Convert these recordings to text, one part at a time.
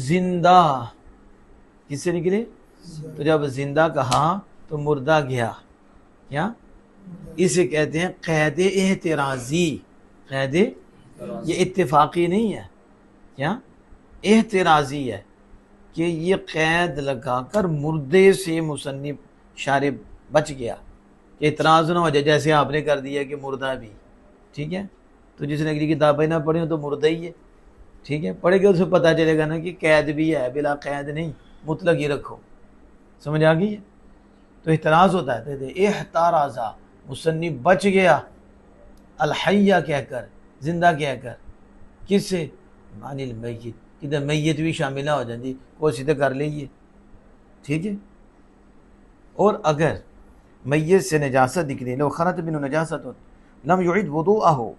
जिंदा किससे निकले? तो जब जिंदा कहा तो मुर्दा गया। क्या? इसे कहते हैं कैद एहतराजी। कैद ये इत्तेफाकी नहीं है, क्या एहतराजी है कि ये कैद लगाकर मुर्दे से मुसन्निफ शारे बच गया कि इतराज़ ना हो जाए जैसे आपने कर दिया कि मुर्दा भी। ठीक है, तो जिसने अगली किताबें ना पढ़ी हो तो मुर्दा ही है। ठीक है, पढ़ेगा उसे पता चलेगा ना कि कैद भी है, बिला कैद नहीं, मुतलक ही रखो। समझ आ गई है? तो इतराज़ होता है, एहताराजा मुसन्निफ बच गया, अलहैया कहकर, जिंदा कहकर, किससे? मानिल मैयत, किधर मैयत भी शामिल हो जाती, कोशिश कर लीजिए। ठीक है, और अगर मैयत से नजासत निकले, लो खरत बिन नजासत लम युइद वुदूअहु,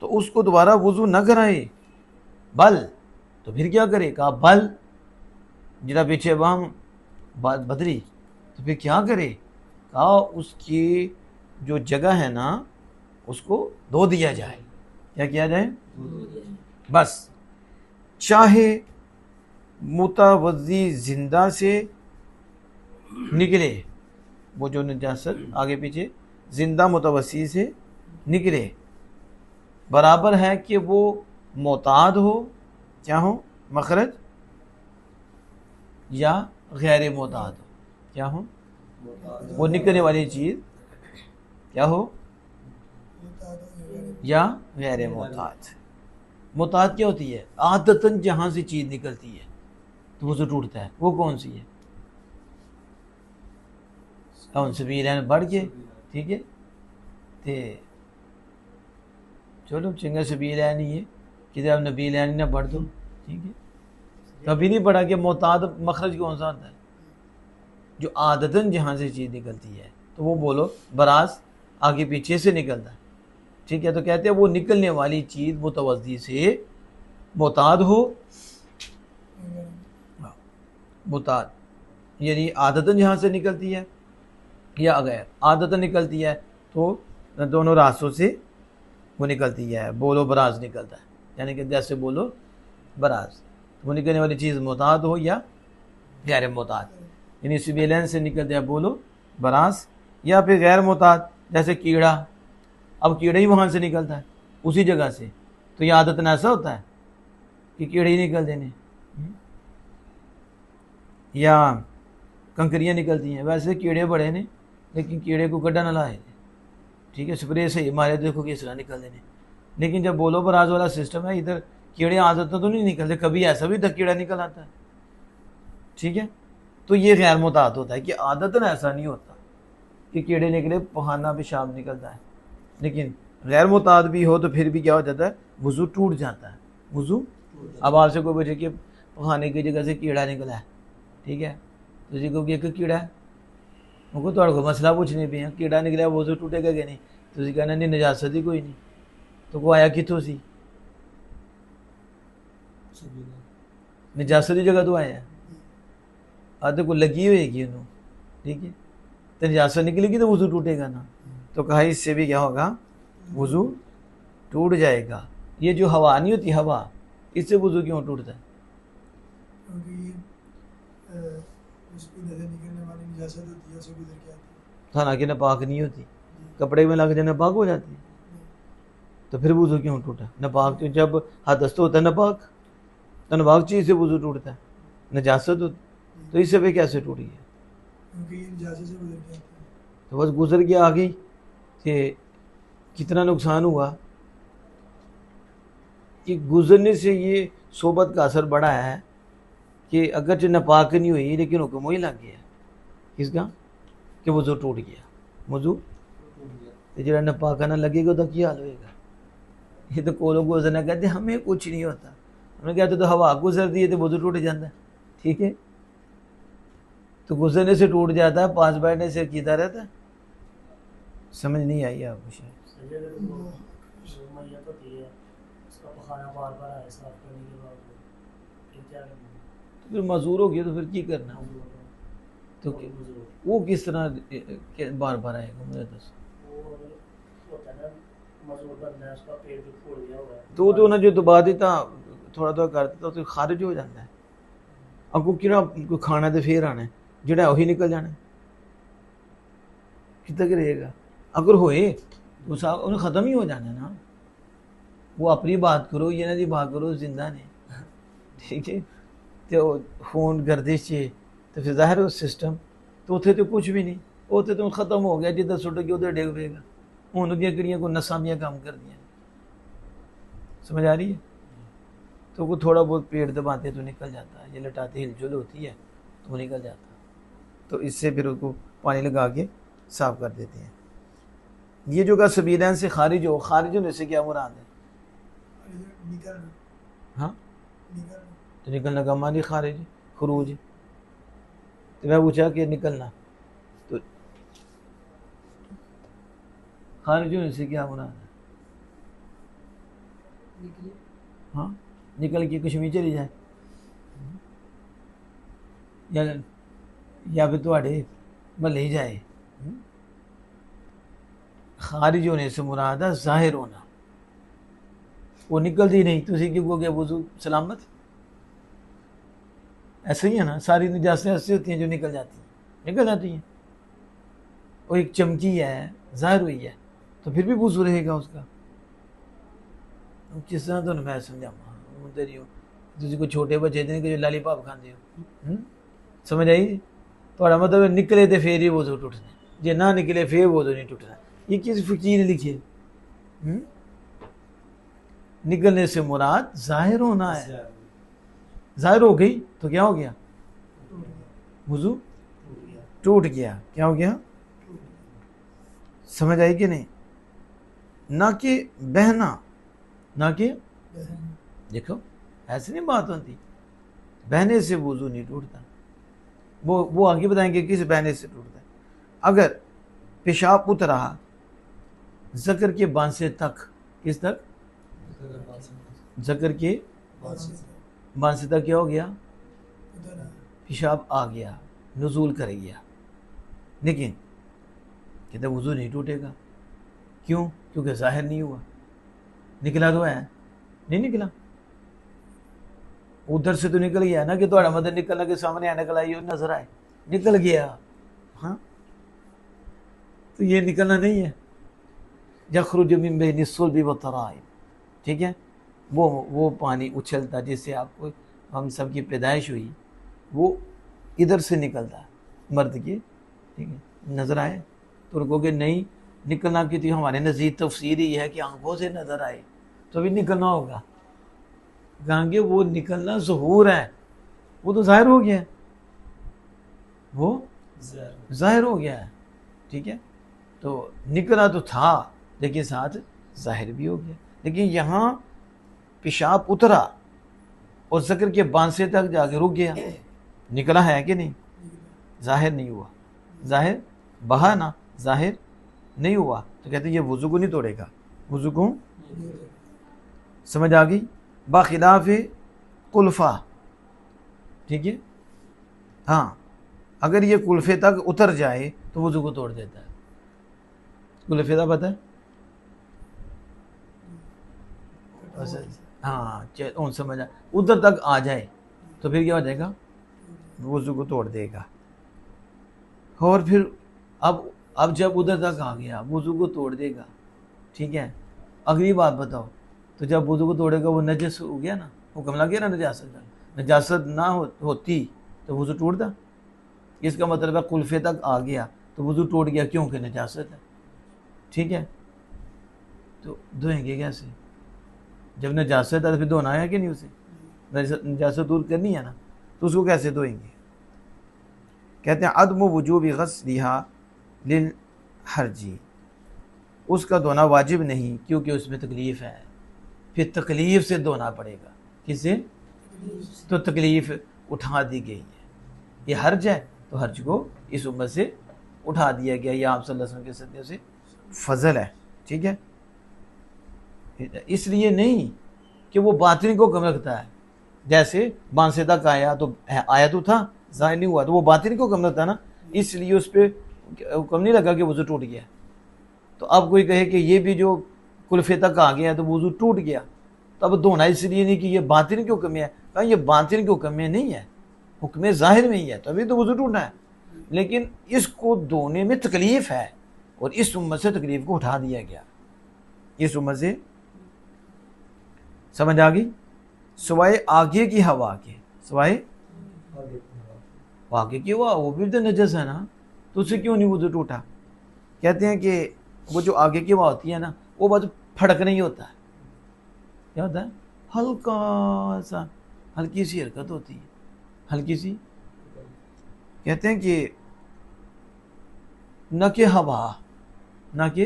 तो उसको दोबारा वुजू न कराए, बल, तो फिर क्या करे? कहा बल, जरा पीछे वह बदरी, तो फिर क्या करे? कहा उसकी जो जगह है ना उसको धो दिया जाए। क्या किया जाए? बस, चाहे मुतवज़्ज़ी जिंदा से निकले, वो जो नजासत आगे पीछे जिंदा मुतवस्सी से निकले, बराबर है कि वो मोताद हो, क्या हो? मखरज, या गैर मोताद हो, क्या हो? वो निकलने वाली चीज़ क्या हो? या गैर मोताद। मोताद क्या होती है? आदतन जहाँ से चीज़ निकलती है तो वो जो टूटता है, वो कौन सी है? कौन सबील बढ़ के, ठीक है, ते चलो चंगा सबील नहीं है, किधर अब नबील ना बढ़ दो। ठीक है, कभी नहीं पढ़ा कि मोताद मखरज कौन सा होता है? जो आदतन जहाँ से चीज़ निकलती है, तो वो बोलो बराज आगे पीछे से निकलता है। ठीक है, तो कहते हैं वो निकलने वाली चीज़ मुतवज़्ज़ी से मोताद हो, मुताद यानी आदतन जहाँ से निकलती है या अगर आदतन निकलती है तो दोनों रास्तों से वो निकलती है। बोलो बराज निकलता है, यानी कि जैसे बोलो बराज, वो निकलने वाली चीज़ मोताद हो या गैर मोताद, यानी सिबिलेंस से निकलता है बोलो बराज, या फिर गैर मोताद जैसे कीड़ा। अब कीड़ा ही वहाँ से निकलता है उसी जगह से, तो ये आदतन ऐसा होता है कि कीड़े ही निकल देने, या कंकरियाँ निकलती हैं, वैसे कीड़े बड़े ने लेकिन कीड़े को गड्ढा न लाए। ठीक है, स्प्रे से ही मारे देखो कि इस तरह निकल देने। लेकिन जब बोलो बराज वाला सिस्टम है, इधर कीड़े आदतों तो नहीं निकलते, कभी ऐसा भी कीड़ा निकल आता है। ठीक है, तो ये गैर मुताद होता है कि आदतन ऐसा नहीं होता कि कीड़े निकले पहाना पेशाब निकलता है, लेकिन गैर मुताद भी हो तो फिर भी क्या हो जाता है? वज़ू टूट जाता है। वज़ू, अब आपसे कोई पूछे कि पहाने की जगह से कीड़ा निकला है, ठीक है, तो जी को एक कीड़ा है, उनको तो को मसला पूछने पे कीड़ा निकला वज़ू टूटेगा कि नहीं, तो कहना नहीं नजासत ही कोई नहीं, तो वो आया कितों सी? नजासत की जगह तो आया आधे को लगी होगी उन्होंने। ठीक है, तो नजासत निकलेगी तो वज़ू टूटेगा ना, तो कहा इससे भी क्या होगा? वज़ू टूट जाएगा। ये जो हवा नहीं होती, हवा, इससे वज़ू क्यों टूटता है? खाना की नापाक नहीं होती, कपड़े में लग जाए नापाक हो जाती है, तो फिर वज़ू क्यों टूटा? नापाक तो जब हदस तो होता है नापाक, तो नापाक चीज़ से वज़ू टूटता है, नजासत होती, तो इससे भी कैसे टूटी है? तो बस गुजर के आ गई कि कितना नुकसान हुआ कि गुजरने से ये सोबत का असर बड़ा है कि अगर जो नापाक नहीं हुई लेकिन हुक्म वही लग गया किसका कि वज़ू टूट गया। वज़ू तो जो नापाका ना लगेगा तो क्या हाल होएगा? ये तो कोलो गुजरना कहते हमें कुछ नहीं होता, हमें कहते तो हवा गुजरती है तो वज़ू टूट जाता है। ठीक है, तो गुजरने से टूट जाता है, पास बैठने से कीता रहता है। समझ नहीं आई आपको शायद? तो फिर मजूर हो गया तो फिर की करना? तो वो किस तरह बार बार आएगा मुझे दस? तो ना जो दबा देता थोड़ा थोड़ा कर देता तो खारिज हो जाता है। अगो कि खाना तो फिर आना जोड़ा उ निकल जाना कि तक रहेगा। अगर होए तो साहब उन्हें ख़त्म ही हो जाना ना। वो अपनी बात करो ये ना जी बात करो जिंदा ने, ठीक है। तो फोन गर्दिश च तो फिर जाहिर हो सिस्टम तो उत्थे तो कुछ भी नहीं, उत्थे तो ख़त्म हो गया, जिधर सुट गया उधर डिग पेगा। हूँ कि कोई नसा दियाँ काम कर दियाँ, समझ आ रही है। तो कोई थोड़ा बहुत पेट दबाते तो निकल जाता है, ये लटाते हिलजुल होती है तो वो निकल जाता है। तो इससे फिर उसको पानी लगा के साफ कर देते हैं। ये जो का सबीलैन से खारिज हो, खारिज होने से क्या मुराद है? हाँ तो निकलना का मानी खारिज खरूज। तो मैं पूछा कि निकलना तो खारिज होने से क्या मुराद है? हाँ निकल के कश्मीर चली जाए या फिर थोड़े महल ही जाए। खारिज होने से मुराद है जाहिर होना, वो निकलती नहीं तो क्यों हो गया वजू सलामत। ऐसा ही है ना, सारी निजासें ऐसी होती हैं जो निकल जाती हैं। वो एक चमकी है जाहिर हुई है तो फिर भी वजू रहेगा उसका। किस तरह तो मैं समझावा तेरी तुझे कोई छोटे बच्चे थे कि जो लालीपॉप खाते हो, समझ आई? थोड़ा मतलब निकले तो फिर ही वजू टूटना, जे ना निकले फिर वजू नहीं टूटना। ये किस फकीर ने लिखी है? निकलने से मुराद जाहिर होना है। जाहिर हो गई तो क्या हो गया? वजू टूट गया। क्या हो गया? समझ आई कि नहीं? ना कि बहना, ना कि देखो ऐसे नहीं बात होती, बहने से वजू नहीं टूटता। वो आगे बताएंगे किस बहने से टूटता है। अगर पेशाब उतरा जकर के बांसे तक, किस तक? जकर के बांसे तक क्या हो गया? पेशाब आ गया, नुज़ूल कर गया, लेकिन कहते वजू नहीं टूटेगा। क्यों? क्योंकि जाहिर नहीं हुआ। निकला तो है नहीं निकला, उधर से तो निकल गया ना कि थोड़ा मदद निकलना के सामने निकल आई नजर आए, निकल गया। हाँ तो ये निकलना नहीं है। यखरुज मिन बैनि सुल्बि व तराइब, ठीक है। वो पानी उछलता जिससे आपको हम सब की पैदाइश हुई, वो इधर से निकलता है मर्द की, ठीक है। नजर आए तो उनको कि नहीं निकलना की थी, हमारे नज़दीक तफसीर ही है कि आंखों से नजर आए तो भी निकलना होगा। कहेंगे वो निकलना ज़हूर है, वो तो जाहिर हो गया है, वो जाहिर हो गया है, ठीक है। तो निकला तो था लेकिन साथ जाहिर भी हो गया। लेकिन यहाँ पेशाब उतरा और ज़कर के बांसे तक जाके रुक गया, निकला है कि नहीं? जाहिर नहीं हुआ, जाहिर बहा ना, जाहिर नहीं हुआ। तो कहते हैं ये वज़ू को नहीं तोड़ेगा, वज़ू को। समझ आ गई? बाखिलाफ कुल्फ़ा, ठीक है। हाँ अगर ये कुल्फ़े तक उतर जाए तो वज़ू को तोड़ देता है। कुल्फ़े का पता है? हाँ चल समझ आ, उधर तक आ जाए तो फिर क्या हो जाएगा? वज़ू को तोड़ देगा। और फिर अब जब उधर तक आ गया वज़ू को तोड़ देगा, ठीक है। अगली बात बताओ, तो जब वज़ू को तोड़ेगा वो नजस हो गया ना, हुक्म लग गया ना नजासत का। नजासत ना होती तो वज़ू टूटता। इसका मतलब है कुल्फ़े तक आ गया तो वज़ू टूट गया, क्योंकि नजासत है, ठीक है। तो धोएंगे कैसे? जब नजासत है तो फिर धोना है कि नहीं? उसे नजासत दूर करनी है ना, तो उसको कैसे धोएंगे? कहते हैं अदम वजूब गस्लिहा लिल हर्जी, उसका धोना वाजिब नहीं क्योंकि उसमें तकलीफ़ है। फिर तकलीफ़ से धोना पड़ेगा। किससे? तो तकलीफ़ उठा दी गई है, ये हर्ज है तो हर्ज को इस उम्मत से उठा दिया गया, या आप सल्लल्लाहु अलैहि वसल्लम के सदक़े से फजल है, ठीक है। इसलिए नहीं कि वो बातिन को कम रखता है, जैसे बांसे तक आया तो था, ज़ाहिर नहीं हुआ तो वो बातिन को कम रखता है ना, इसलिए उस पर कम नहीं लगा कि वज़ू टूट गया। तो अब कोई कहे कि ये भी जो कुल्फ़े तक आ गया तो वज़ू टूट गया, तो अब धोना इसलिए नहीं कि ये बातिन क्यों कमी है। कहा ये बातिन क्यों कमी नहीं है, हुक्म ज़ाहिर में ही है, तभी तो वज़ू टूटा है। लेकिन इसको धोने में तकलीफ़ है और इस उम्मत से तकलीफ़ को उठा दिया गया, इस उम्मत से। समझ आ गई? सवाए आगे की हवा के, सवाए आगे की हवा, वो भी तो नजस है ना, तो उससे क्यों नहीं वज़ू टूटा? कहते हैं कि वो जो आगे की हवा होती है ना, वो बस फड़क नहीं होता है, क्या होता है, हल्का सा, हल्की सी हरकत होती है, हल्की सी। कहते हैं कि न के हवा, न के,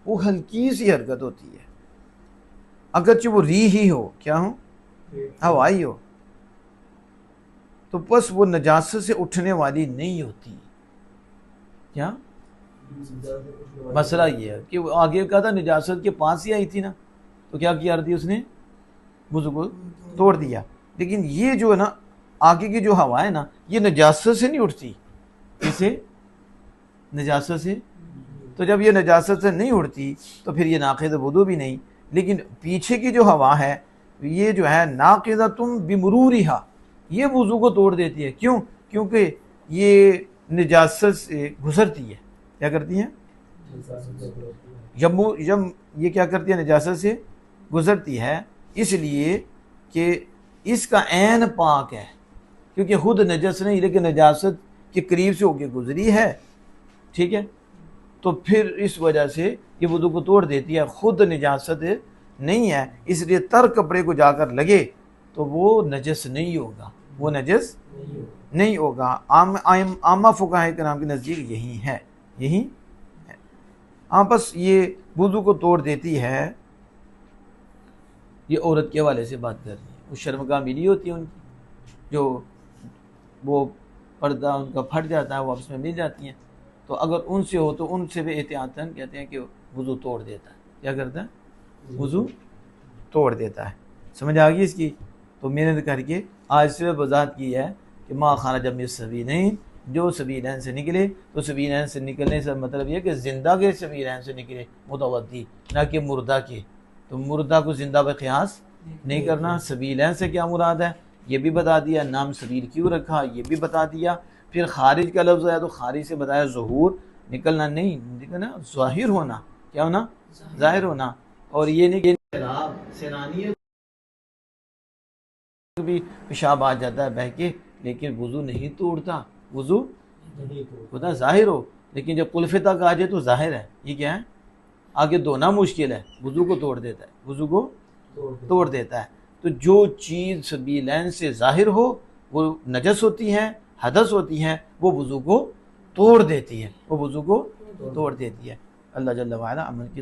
वो हल्की सी हरकत होती है, अगरचे वो री ही हो, क्या हो, हवा ही हो, तो बस वो नजासत से उठने वाली नहीं होती। क्या मसला ये है कि वो आगे का था निजासत के पास ही आई थी ना, तो क्या किया रही उसने, वज़ू को तोड़ दिया। लेकिन ये जो है ना आगे की जो हवा है ना, ये नजासत से नहीं उठती, इसे नजासत से, तो जब ये नजासत से नहीं उठती तो फिर ये नाक़िद वुदू भी नहीं। लेकिन पीछे की जो हवा है ये जो है नाक़िदा तुम बिमुरूरिहा, ये वुज़ू को तोड़ देती है। क्यों? क्योंकि ये नजासत से गुजरती है, क्या करती है, जब ये क्या करती है, नजासत से गुजरती है, इसलिए कि इसका ऐन पाक है, क्योंकि खुद नजस नहीं लेकिन नजासत के करीब से होकर गुजरी है, ठीक है, तो फिर इस वजह से ये वुदू को तोड़ देती है। खुद नजासत नहीं है, इसलिए तर कपड़े को जाकर लगे तो वो नजस नहीं होगा, वो नजस नहीं होगा। आमा फुकाहा कराम के नज़दीक यही है, यही है। हाँ, बस ये वुदू को तोड़ देती है, ये औरत के हवाले से बात कर रही है, वो शर्मगाह मिली होती है उनकी, जो वो पर्दा उनका फट जाता है, वो आपस में मिल जाती हैं, तो अगर उनसे हो तो उनसे भी एहतियातन कहते हैं कि वुज़ू तोड़ देता है, क्या करता है, वुज़ू तोड़ देता है। समझ आ गई इसकी? तो मेहनत करके आज से वजाहत की है कि माँ खाना जब में सबीलैन, जो सबीलैन से निकले, तो सबीलैन से निकलने से मतलब यह कि ज़िंदा के सबीलैन से निकले, मुतवद्दी, ना कि मुर्दा के। तो मुर्दा को ज़िंदा पे क़ियास नहीं करना। सबीलैन से क्या मुराद है ये भी बता दिया, नाम सबील क्यों रखा ये भी बता दिया। फिर खारिज का लफ्ज़ आया तो खारिज से बताया ज़ुहूर, निकलना नहीं, निकलना ज़ाहिर होना, क्या होना, ज़ाहिर होना। और ये नहीं कि सेनानी भी पेशाब आ जाता है बह के, लेकिन वुज़ू नहीं तोड़ता, वुज़ू होता ज़ाहिर हो, लेकिन जब कुल्फ़े तक आ जाए तो ज़ाहिर है। ये क्या है, आगे धोना मुश्किल है, वुज़ू को तोड़ देता है, वुज़ू को तोड़ देता है। तो जो चीज़ सबीलैन से ज़ाहिर हो वो नजस होती है, हदस होती है, वो वुज़ू को तोड़ देती है, वो वुज़ू को तोड़ देती है। अल्लाह जल्ल व अला अमल की